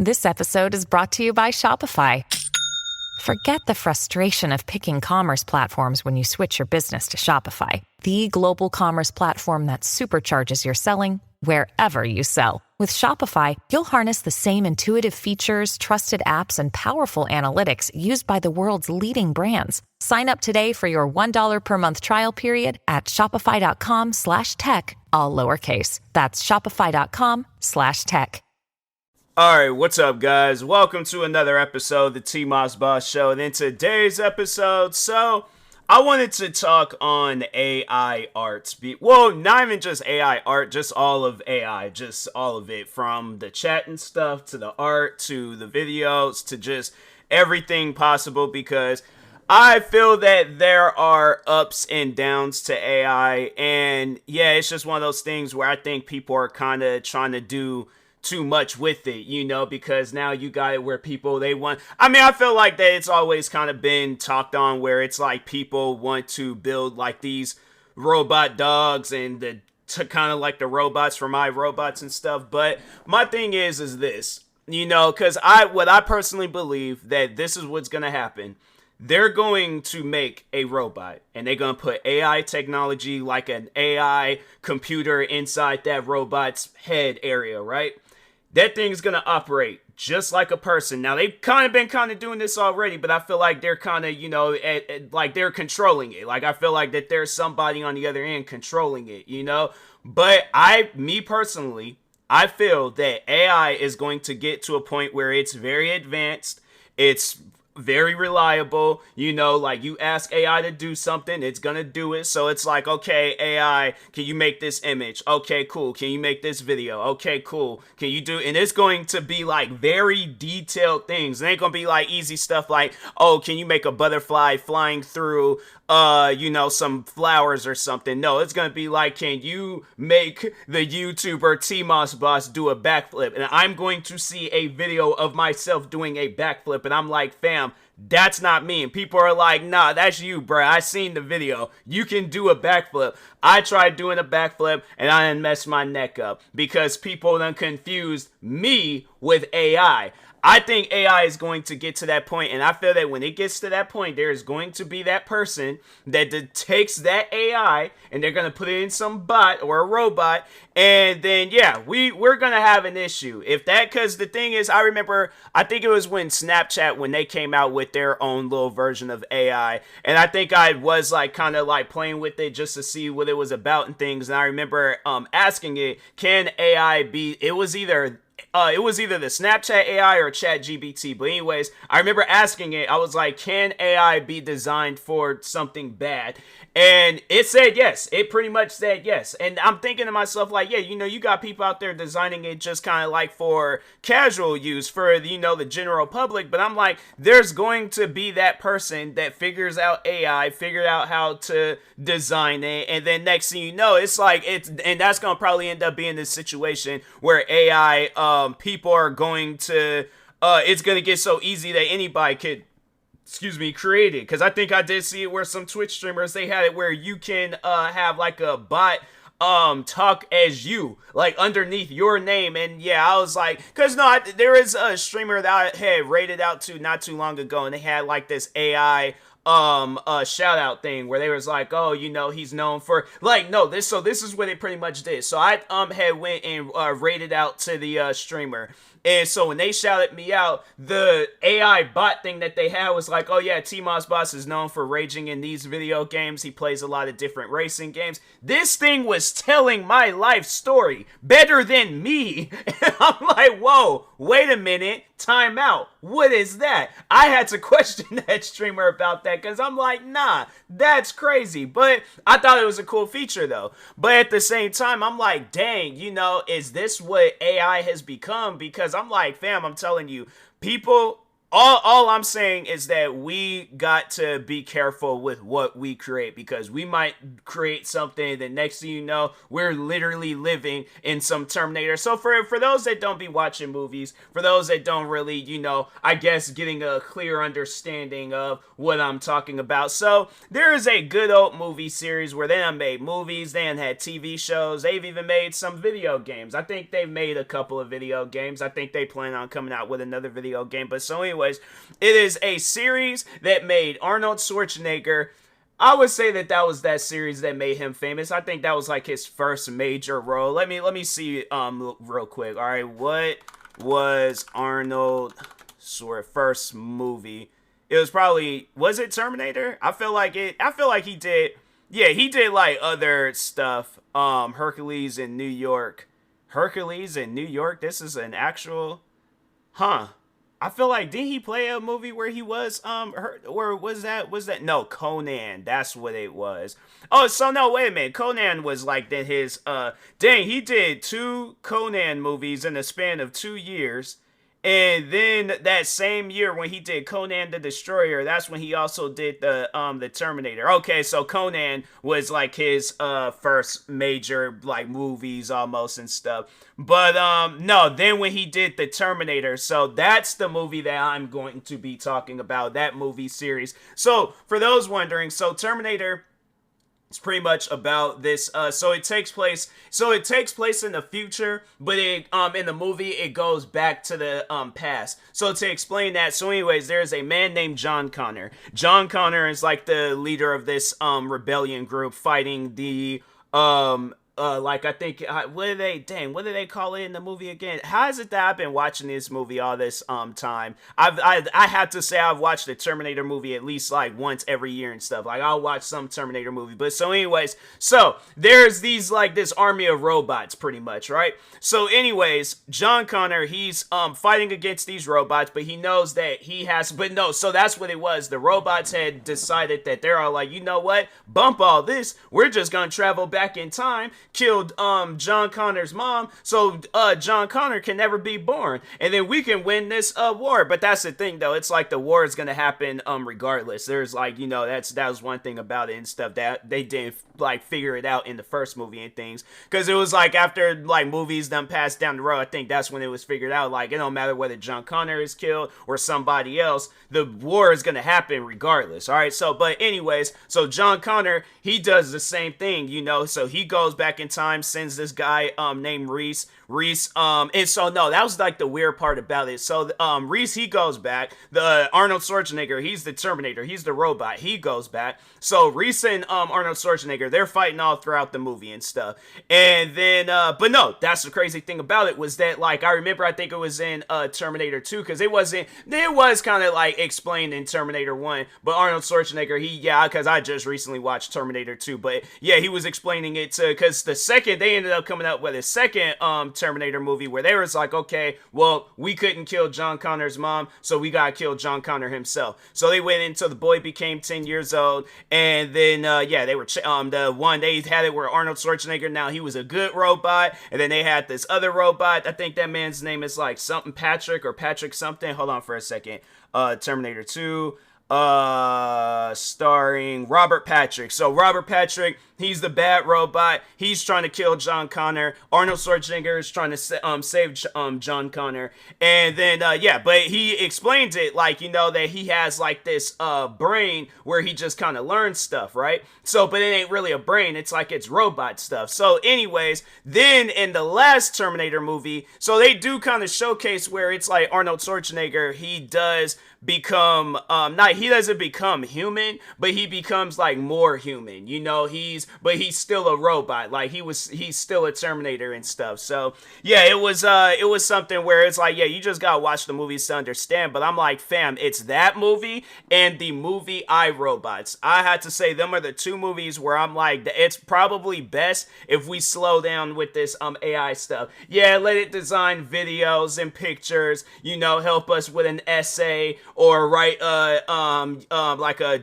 This episode is brought to you by Shopify. Forget the frustration of picking commerce platforms when you switch your business to Shopify, the global commerce platform that supercharges your selling wherever you sell. With Shopify, you'll harness the same intuitive features, trusted apps, and powerful analytics used by the world's leading brands. Sign up today for your $1 per month trial period at shopify.com/tech, all lowercase. That's shopify.com/tech. Alright, what's up guys? Welcome to another episode of the TMossBoss Show. And in today's episode, I wanted to talk on AI art. Well, not even just AI art, just all of AI, just all of it. From the chat and stuff, to the art, to the videos, to just everything possible. Because I feel that there are ups and downs to AI. And yeah, it's just one of those things where I think people are kind of trying to do too much with it, you know, because now you got it where people, I feel like that it's always kind of been talked on where it's like people want to build like these robot dogs and to kind of like the robots from iRobots and stuff. But my thing is this, you know, because what I personally believe that this is what's going to happen. They're going to make a robot and they're going to put AI technology, like an AI computer inside that robot's head area, right? That thing's going to operate just like a person. Now, they've been doing this already, but I feel like they're kind of, you know, like they're controlling it. Like, I feel like that there's somebody on the other end controlling it, you know? But me personally, I feel that AI is going to get to a point where it's very advanced. It's very reliable, you know, like you ask AI to do something, it's gonna do it. So it's like, okay, AI, can you make this image? Okay, cool. Can you make this video? Okay, cool. Can you do, and it's going to be like very detailed things. It ain't gonna be like easy stuff like, oh, can you make a butterfly flying through you know, some flowers or something. No, it's gonna be like, can you make the YouTuber TMossBoss do a backflip? And I'm going to see a video of myself doing a backflip, and I'm like, fam, that's not me. And people are like, nah, that's you, bruh. I seen the video. You can do a backflip. I tried doing a backflip and I done messed my neck up because people done confused me with AI. I think AI is going to get to that point, and I feel that when it gets to that point, there is going to be that person that takes that AI and they're going to put it in some bot or a robot, and then, yeah, we're going to have an issue. Because the thing is, I remember, I think it was when Snapchat, when they came out with their own little version of AI, and I think I was like kind of like playing with it just to see what it was about and things, and I remember asking it, can AI be, it was either the Snapchat AI or ChatGPT. But anyways, I remember asking it, I was like, can AI be designed for something bad? And it said yes. It pretty much said yes. And I'm thinking to myself, like, yeah, you know, you got people out there designing it just kind of like for casual use for, you know, the general public. But I'm like, there's going to be that person that figures out AI, figured out how to design it. And then next thing you know, it's like, and that's going to probably end up being this situation where AI, people are going to, it's going to get so easy that anybody could, create it. Because I think I did see it where some Twitch streamers, they had it where you can have like a bot talk as you, like underneath your name. And yeah, I was like, because no, there is a streamer that I had rated out to not too long ago, and they had like this AI shout out thing where they was like, oh, you know, he's known for like, no, this is what it pretty much did. So I had went and rated out to the streamer. And so when they shouted me out, the AI bot thing that they had was like, oh yeah, TMossBoss is known for raging in these video games. He plays a lot of different racing games. This thing was telling my life story better than me. And I'm like, whoa, wait a minute, time out. What is that? I had to question that streamer about that because I'm like, nah, that's crazy. But I thought it was a cool feature though. But at the same time, I'm like, dang, you know, is this what AI has become? Because I'm like, fam, I'm telling you, people all I'm saying is that we got to be careful with what we create, because we might create something that next thing you know, we're literally living in some Terminator. So for those that don't be watching movies, for those that don't really, I guess getting a clear understanding of what I'm talking about. So there is a good old movie series where they done made movies, they done had TV shows, they've even made some video games. I think they've made a couple of video games. I think they plan on coming out with another video game. But so anyways, it is a series that made Arnold Schwarzenegger. I would say that was that series that made him famous. I think that was like his first major role. Let me see real quick. All right, what was Arnold first movie? It was probably, was it Terminator? I feel like he did. Yeah, he did like other stuff. Hercules in New York. Hercules in New York. This is an actual, huh? I feel like, did he play a movie where he was or was that no, Conan, that's what it was. Oh, so no, wait a minute. Conan was like that his dang, he did 2 Conan movies in the span of 2 years. And then that same year when he did Conan the Destroyer, that's when he also did the Terminator. Okay, so Conan was like his first major like movies almost and stuff. But no, then when he did the Terminator, so that's the movie that I'm going to be talking about, that movie series. So for those wondering, so Terminator, it's pretty much about this. So it takes place in the future, but it in the movie it goes back to the past. So to explain that, so anyways, there's a man named John Connor. John Connor is like the leader of this rebellion group fighting the like I think what do they call it in the movie again? How is it that I've been watching this movie all this time? I have to say I've watched the Terminator movie at least like once every year and stuff. Like I'll watch some Terminator movie. But so anyways, so there's these like this army of robots pretty much, right? So anyways, John Connor, he's fighting against these robots, but he knows that he has, but no, so that's what it was. The robots had decided that they're all like, you know what? Bump all this. We're just gonna travel back in time, killed John Connor's mom, so John Connor can never be born, and then we can win this war. But that's the thing though, it's like the war is gonna happen regardless. There's like, that was one thing about it and stuff that they didn't like figure it out in the first movie and things, because it was like after like movies done passed down the road, I think that's when it was figured out, like it don't matter whether John Connor is killed or somebody else, the war is gonna happen regardless. All right, so but anyways, so John Connor, he does the same thing, so he goes back in time, sends this guy named Reese, and so no, that was like the weird part about it. So Reese, he goes back, the Arnold Schwarzenegger, he's the Terminator, he's the robot, he goes back. So Reese and Arnold Schwarzenegger, they're fighting all throughout the movie and stuff. And then but no, that's the crazy thing about it, was that like I remember, I think it was in Terminator 2, because it was kind of like explained in Terminator 1, but Arnold Schwarzenegger, because I just recently watched Terminator 2, but yeah, he was explaining it to, because they ended up coming up with a second Terminator movie where they was like, okay, well, we couldn't kill John Connor's mom, so we gotta kill John Connor himself. So they went until the boy became 10 years old, and then they were the one they had it where Arnold Schwarzenegger, now he was a good robot, and then they had this other robot, I think that man's name is like something Patrick or Patrick something. Hold on for a second. Terminator 2, starring Robert Patrick. So Robert Patrick, he's the bad robot. He's trying to kill John Connor. Arnold Schwarzenegger is trying to save John Connor. And then but he explains it like, that he has like this brain where he just kind of learns stuff, right? So but it ain't really a brain, it's like it's robot stuff. So anyways, then in the last Terminator movie, so they do kind of showcase where it's like Arnold Schwarzenegger, he does become he doesn't become human, but he becomes like more human, he's still a robot, like he's still a Terminator and stuff. So yeah, it was something where it's like, yeah, you just gotta watch the movies to understand. But I'm like, fam, it's that movie and the movie iRobots. I had to say them are the two movies where I'm like, it's probably best if we slow down with this AI stuff. Yeah, let it design videos and pictures, help us with an essay, or write like a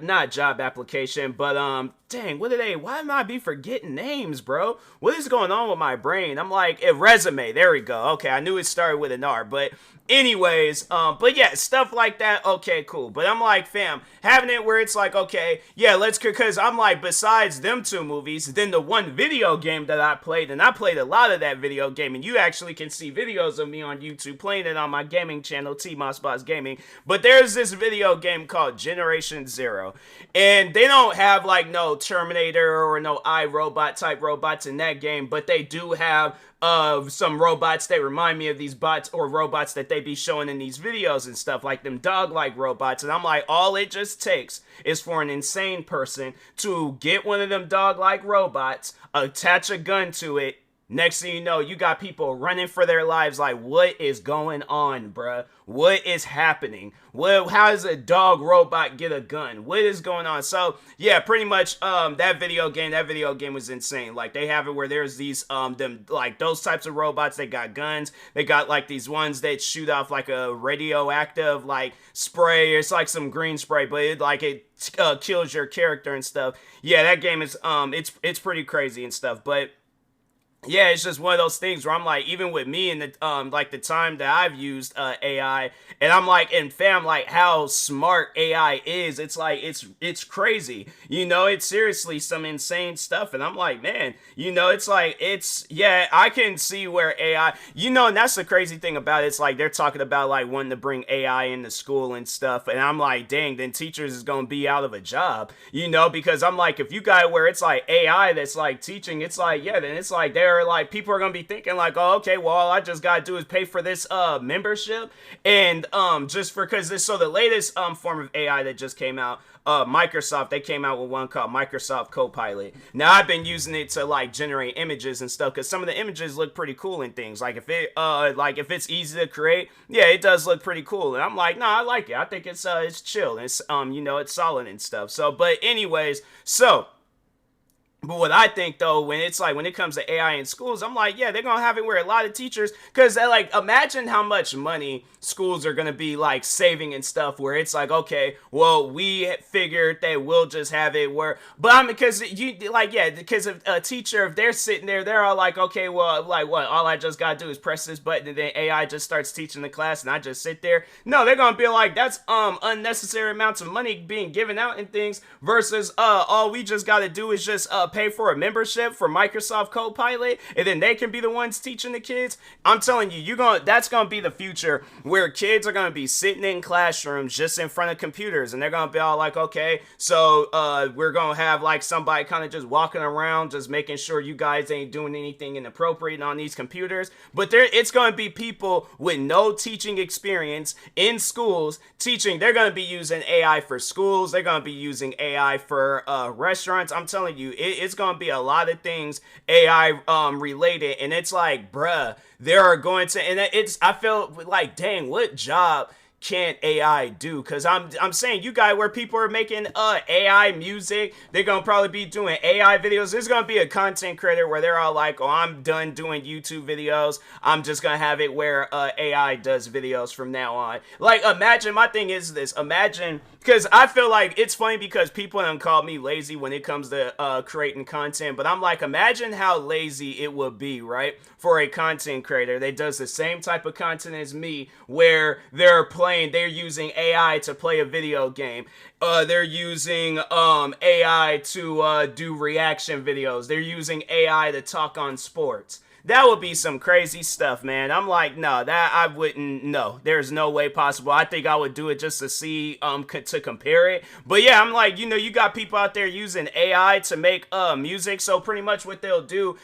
not job application, but dang, why am I be forgetting names, bro? What is going on with my brain? I'm like, a resume, there we go. Okay, I knew it started with an R, but anyways, but yeah, stuff like that, okay, cool. But I'm like, fam, having it where it's like, okay, yeah, because I'm like, besides them two movies, then the one video game that I played, and I played a lot of that video game, and you actually can see videos of me on YouTube playing it on my gaming channel, TMossBoss Gaming. But there's this video game called Generation Zero, and they don't have like no Terminator or no iRobot type robots in that game, but they do have some robots that remind me of these bots or robots that they be showing in these videos and stuff, like them dog-like robots. And I'm like, all it just takes is for an insane person to get one of them dog-like robots, attach a gun to it. Next thing you know, you got people running for their lives like, what is going on, bruh? What is happening? How does a dog robot get a gun? What is going on? So, yeah, pretty much, that video game was insane. Like, they have it where there's these, like, those types of robots, they got guns. They got, like, these ones that shoot off, like, a radioactive, like, spray. It's like some green spray, but it kills your character and stuff. Yeah, that game is, it's pretty crazy and stuff, but yeah, it's just one of those things where I'm like, even with me and the like the time that I've used AI, and I'm like, and fam, like how smart AI is, it's like it's crazy, you know, it's seriously some insane stuff, and I'm like, man, you know, it's like yeah, I can see where AI, you know, and that's the crazy thing about it. It's like they're talking about like wanting to bring AI into school and stuff, and I'm like, dang, then teachers is gonna be out of a job, you know, because I'm like, if you got where it's like AI that's like teaching, it's like, yeah, then it's like they're like, people are gonna be thinking like, oh, okay, well, all I just gotta do is pay for this membership, and just for, because this, so the latest form of AI that just came out, Microsoft, they came out with one called Microsoft Copilot. Now I've been using it to like generate images and stuff, because some of the images look pretty cool and things, like if it's easy to create, yeah, it does look pretty cool, and I'm like, nah, I like it. I think it's chill, and it's you know, it's solid and stuff. So, but anyways, but what I think though, when it's like, when it comes to AI in schools, I'm like, yeah, they're gonna have it where a lot of teachers, because they like, imagine how much money schools are gonna be like saving and stuff, where it's like, okay, well, we figured that we'll just have it where, but I mean, because you like, yeah, because of a teacher, if they're sitting there, they're all like, okay, well, like what, all I just gotta do is press this button and then AI just starts teaching the class and I just sit there. No, they're gonna be like, that's unnecessary amounts of money being given out and things, versus all we just gotta do is just pay for a membership for Microsoft Copilot, and then they can be the ones teaching the kids. I'm telling you, that's gonna be the future, where kids are gonna be sitting in classrooms just in front of computers, and they're gonna be all like, okay, so we're gonna have like somebody kind of just walking around, just making sure you guys ain't doing anything inappropriate on these computers. But it's gonna be people with no teaching experience in schools teaching. They're gonna be using AI for schools. They're gonna be using AI for restaurants. I'm telling you, it's gonna be a lot of things AI related, and it's like, bruh, there are going to, and I feel like, dang, what job can't AI do? Because I'm saying, you guys, where people are making AI music, they're gonna probably be doing AI videos. There's gonna be a content creator where they're all like, oh, I'm done doing YouTube videos, I'm just gonna have it where AI does videos from now on. Like, imagine, my thing is this, imagine, because I feel like it's funny because people have called me lazy when it comes to creating content, but I'm like, imagine how lazy it would be, right, for a content creator that does the same type of content as me, where they're using AI to play a video game. They're using AI to do reaction videos. They're using AI to talk on sports. That would be some crazy stuff, man. I'm like, no, that I wouldn't, no, there's no way possible. I think I would do it just to see, to compare it. But yeah, I'm like, you know, you got people out there using AI to make music. So pretty much what they'll do,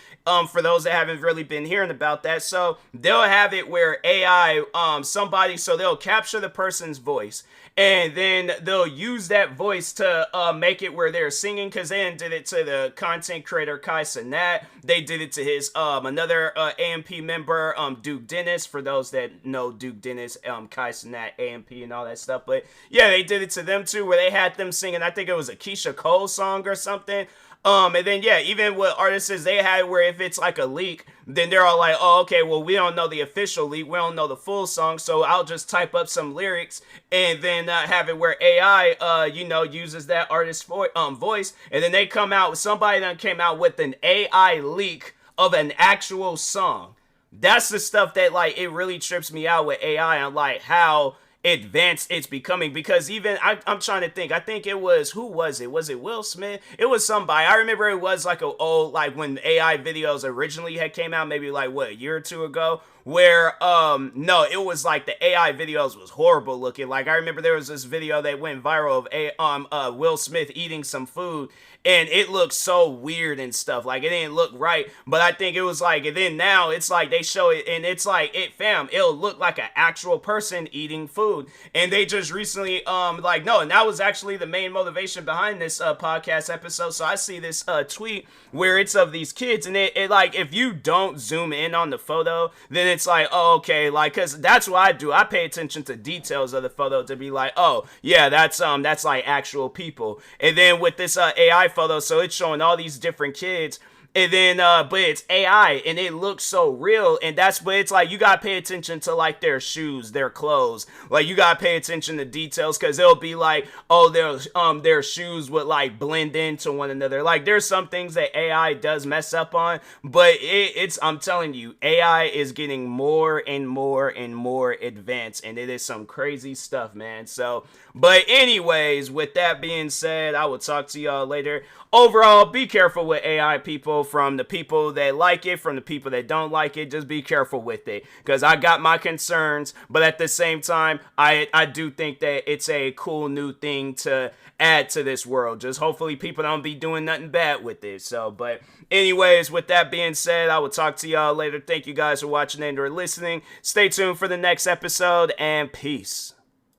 for those that haven't really been hearing about that, so they'll have it where AI, so they'll capture the person's voice, and then they'll use that voice to make it where they're singing, because they did it to the content creator Kai Cenat. They did it to his another AMP member, Duke Dennis, for those that know Duke Dennis, Kai Cenat, AMP, and all that stuff. But yeah, they did it to them too, where they had them singing, I think it was a Keisha Cole song or something. And then yeah, even with artists they had where if it's like a leak, then they're all like, oh, okay, well, we don't know the official leak, we don't know the full song, so I'll just type up some lyrics and then have it where AI, uses that artist's voice, and then they come out, somebody done came out with an AI leak of an actual song. That's the stuff that, like, it really trips me out with AI and, like, how advanced it's becoming. Because even I'm trying to think, I think it was, who was it Will Smith? It was somebody. I remember it was like a old, like when AI videos originally had came out, maybe like what, a year or two ago, where no, it was like the AI videos was horrible looking. Like I remember there was this video that went viral of Will Smith eating some food, and it looked so weird and stuff. Like it didn't look right. But I think it was like, and then now it's like they show it and it's like it'll look like an actual person eating food. And they just recently no, and that was actually the main motivation behind this podcast episode. So I see this tweet where it's of these kids, and it like, if you don't zoom in on the photo, then it's like, oh, okay, like, because that's what I do. I pay attention to details of the photo to be like, oh yeah, that's like actual people. And then with this AI photo, so it's showing all these different kids, and then but it's AI and it looks so real, and but it's like you gotta pay attention to like their shoes, their clothes, like you gotta pay attention to details, because it'll be like, oh, their shoes would like blend into one another. Like there's some things that AI does mess up on, but it's I'm telling you, AI is getting more and more and more advanced, and it is some crazy stuff, man. So but anyways, with that being said, I will talk to y'all later. Overall, be careful with AI, people. From the people that like it, from the people that don't like it, just be careful with it, because I got my concerns, but at the same time, I do think that it's a cool new thing to add to this world. Just hopefully people don't be doing nothing bad with it. So, but anyways, with that being said, I will talk to y'all later. Thank you guys for watching and or listening. Stay tuned for the next episode, and peace.